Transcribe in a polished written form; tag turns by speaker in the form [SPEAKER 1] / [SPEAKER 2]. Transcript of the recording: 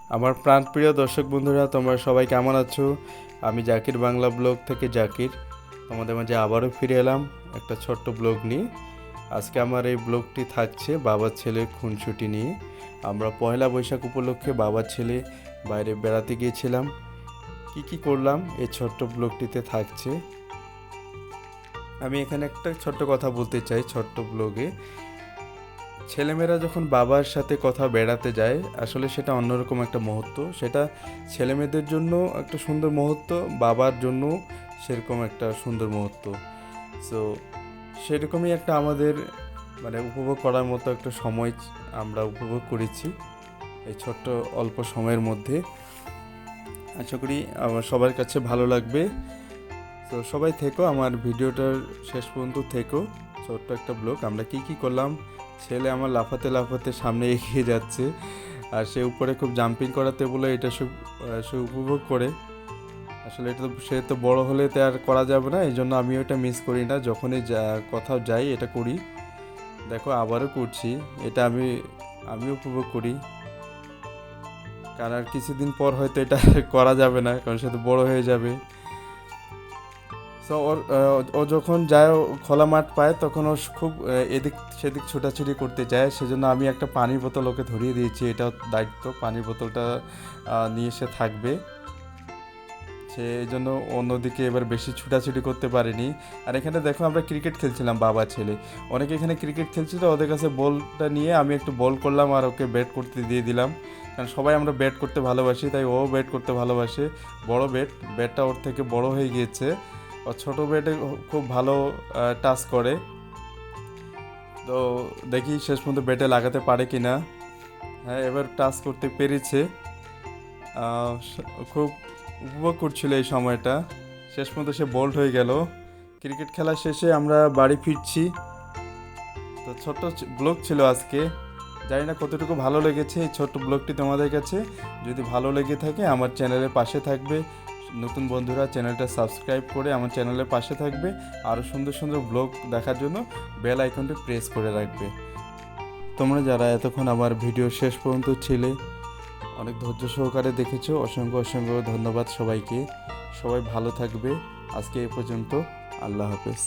[SPEAKER 1] আমার প্রাণপ্রিয় দর্শক বন্ধুরা, তোমরা সবাই কেমন আছো? আমি জাকির বাংলা ব্লগ থেকে জাকির তোমাদের মাঝে আবারও ফিরে এলাম একটা ছোট্ট ব্লগ নিয়ে। আজকে আমার এই ব্লগটি থাকছে বাবার ছেলের খুনসুটি নিয়ে। আমরা পয়লা বৈশাখ উপলক্ষে বাবার ছেলে বাইরে বেড়াতে গিয়েছিলাম। কি করলাম এই ছোট্ট ব্লগটিতে থাকছে। আমি এখানে একটা ছোট্ট কথা বলতে চাই ছোট্ট ব্লগে। ছেলেমেয়েরা যখন বাবার সাথে কোথাও বেড়াতে যায়, আসলে সেটা অন্যরকম একটা মুহূর্ত। সেটা ছেলেমেয়েদের জন্য একটা সুন্দর মুহূর্ত, বাবার জন্য সেরকম একটা সুন্দর মুহূর্ত। সো সেরকমই একটা আমাদের উপভোগ করার মতো একটা সময় আমরা উপভোগ করেছি এই ছোট্ট অল্প সময়ের মধ্যে। আশা করি আমার সবার কাছে ভালো লাগবে। তো সবাই থেকো, আমার ভিডিওটার শেষ পর্যন্ত থেকো। ছোট্ট একটা ব্লগ, আমরা কি করলাম। ছেলে আমার লাফাতে লাফাতে সামনে এগিয়ে যাচ্ছে, আর সে উপরে খুব জাম্পিং করাতে বলে এটা সে উপভোগ করে। আসলে এটা তো সে তো বড় হলে তো আর করা যাবে না, এই জন্য আমিও এটা মিস করি না। যখনই কোথাও যাই এটা করি। দেখো আবারও করছি, এটা আমি উপভোগ করি। কারণ আর কিছুদিন পর হয়তো এটা করা যাবে না, কারণ সে তো বড় হয়ে যাবে। তো ও যখন যায়, খোলা মাঠ পায়, তখন ও খুব এদিক সেদিক ছোটাছুটি করতে চায়। সেজন্য আমি একটা পানির বোতল ওকে ধরিয়ে দিয়েছি, এটাও দায়িত্ব। পানির বোতলটা নিয়ে সে থাকবে। সে এই জন্য অন্যদিকে এবার বেশি ছুটাছুটি করতে পারেনি। আর এখানে দেখো আমরা ক্রিকেট খেলছিলাম বাবা ছেলে। অনেকে এখানে ক্রিকেট খেলছিল, ওদের কাছে বলটা নিয়ে আমি একটু বল করলাম আর ওকে ব্যাট করতে দিয়ে দিলাম। কারণ সবাই আমরা ব্যাট করতে ভালোবাসি, তাই ও ব্যাট করতে ভালোবাসে। বড় ব্যাটটা ওর থেকে বড় হয়ে গিয়েছে। ও ছোটো ব্যাটে খুব ভালো টাচ করে। তো দেখি শেষ পর্যন্ত ব্যাটে লাগাতে পারে কি না। হ্যাঁ, এবার টাচ করতে পেরেছে। খুব উপভোগ করছিল এই সময়টা। শেষ পর্যন্ত সে বোল্ড হয়ে গেল। ক্রিকেট খেলা শেষে আমরা বাড়ি ফিরছি। তো ছোট্ট ব্লগ ছিল আজকে। জানি না কতটুকু ভালো লেগেছে এই ছোট্ট ব্লগটি তোমাদের কাছে। যদি ভালো লেগে থাকে আমার চ্যানেলের পাশে থাকবে। নতুন বন্ধুরা চ্যানেলটা সাবস্ক্রাইব করে আমার চ্যানেলের পাশে থাকবে। আরও সুন্দর সুন্দর ব্লগ দেখার জন্য বেল আইকনটি প্রেস করে রাখবে। তোমরা যারা এতক্ষণ আমার ভিডিও শেষ পর্যন্ত ছিলে, অনেক ধৈর্য সহকারে দেখেছো, অসংখ্য অসংখ্য ধন্যবাদ সবাইকে। সবাই ভালো থাকবে। আজকে এ পর্যন্ত। আল্লাহ হাফেজ।